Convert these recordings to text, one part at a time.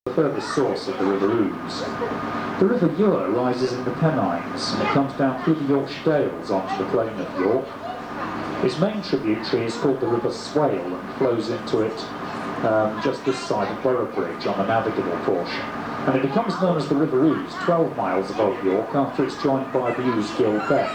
The furthest source of the River Ouse. The River Ure rises in the Pennines and it comes down through the Yorkshire Dales onto the plain of York. Its main tributary is called the River Swale and flows into it just this side of Boroughbridge on the navigable portion. And it becomes known as the River Ouse 12 miles above York after it's joined by the Ouse-Gill Beck.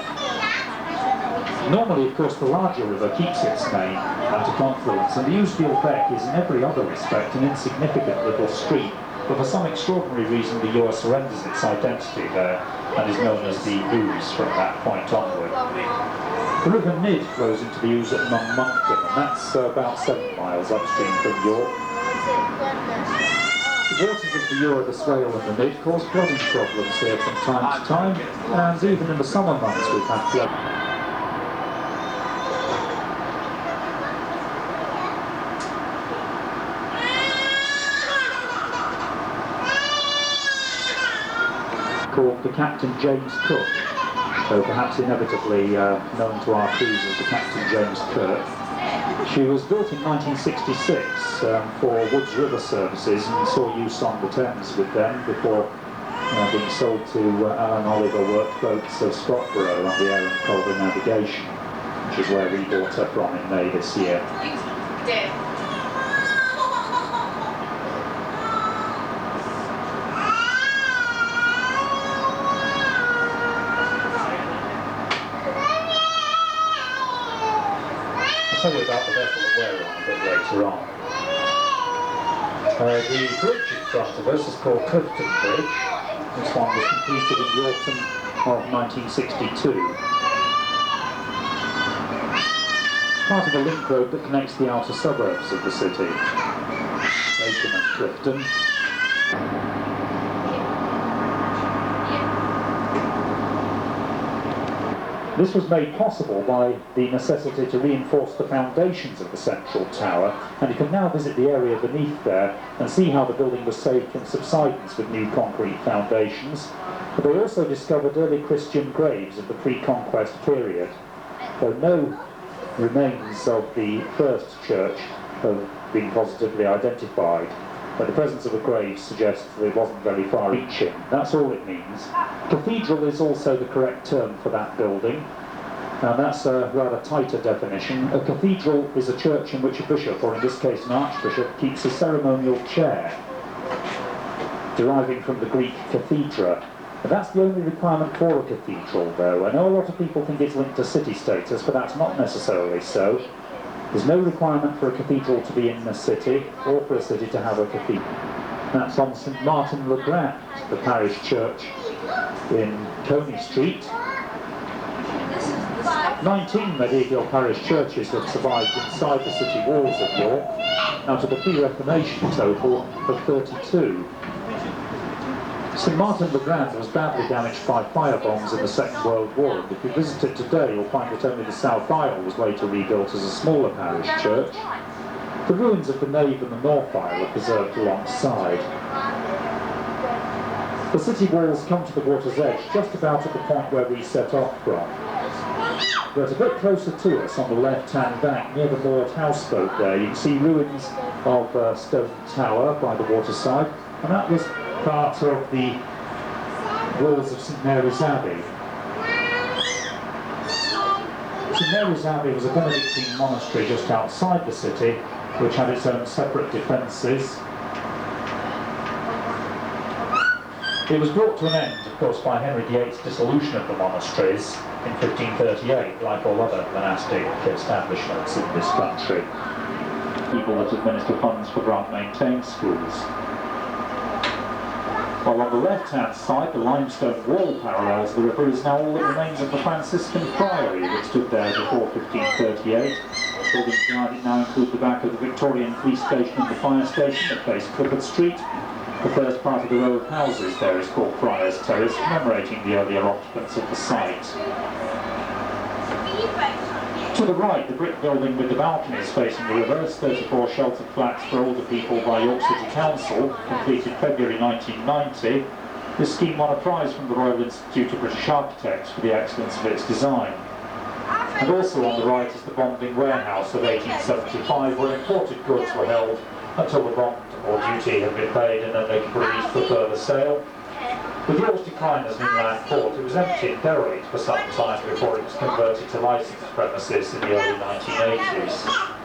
Normally, of course, the larger river keeps its name at a confluence, and the Ouse-Gill Beck is in every other respect an insignificant little stream, but for some extraordinary reason the Ure surrenders its identity there and is known as the Ouse from that point onward. The River Nid flows into the Ouse at Monkton, and that's about 7 miles upstream from York. The waters of the Ure, the Swale and the Nid cause flooding problems here from time to time, and even in the summer months we've had flooding. Called the Captain James Cook, though perhaps inevitably known to our crews as the Captain James Kirk. She was built in 1966 for Woods River services and saw use on the Thames with them before being sold to Alan Oliver Work Boats of Scotborough on the Aaron Culver Navigation, which is where we bought her from in May this year. I'll tell you about the vessel that we're on a bit later on. The bridge in front of us is called Clifton Bridge. This one was completed in the autumn of 1962. It's part of a link road that connects the outer suburbs of the city, Nation and Clifton. This was made possible by the necessity to reinforce the foundations of the central tower, and you can now visit the area beneath there and see how the building was saved from subsidence with new concrete foundations. But they also discovered early Christian graves of the pre-conquest period, though no remains of the first church have been positively identified. But the presence of a grave suggests that it wasn't very far reaching. That's all it means. Cathedral is also the correct term for that building, and that's a rather tighter definition. A cathedral is a church in which a bishop, or in this case an archbishop, keeps a ceremonial chair, deriving from the Greek cathedra. But that's the only requirement for a cathedral, though. I know a lot of people think it's linked to city status, but that's not necessarily so. There's no requirement for a cathedral to be in the city, or for a city to have a cathedral. That's on St Martin le Grand, the parish church in Coney Street. 19 medieval parish churches have survived inside the city walls of York, out of a pre-Reformation total of 32. St Martin le Grand was badly damaged by firebombs in the Second World War, and if you visit it today you'll find that only the south aisle was later rebuilt as a smaller parish church. The ruins of the nave and the north aisle are preserved alongside. The city walls come to the water's edge just about at the point where we set off from. But a bit closer to us on the left-hand bank, near the moored houseboat there, you can see ruins of Stone Tower by the waterside, and that was part of the walls of St Mary's Abbey. St Mary's Abbey was a Benedictine monastery just outside the city, which had its own separate defences. It was brought to an end, of course, by Henry VIII's dissolution of the monasteries in 1538, like all other monastic establishments in this country. People that administer funds for grant-maintained schools. While on the left-hand side, the limestone wall parallels the river, is now all that remains of the Franciscan Priory that stood there before 1538. Buildings behind it now include the back of the Victorian Police Station and the fire station that face Clifford Street. The first part of the row of houses there is called Friars Terrace, commemorating the earlier occupants of the site. To the right, the brick building with the balconies facing the river is 34 sheltered flats for older people by York City Council, completed February 1990. This scheme won a prize from the Royal Institute of British Architects for the excellence of its design. And also on the right is the bonding warehouse of 1875, where imported goods were held until the bond or duty had been paid, and then they could put it east for further sale. With York's decline as an inland port, it was empty and derelict for some time before it was converted to licensed premises in the early 1980s.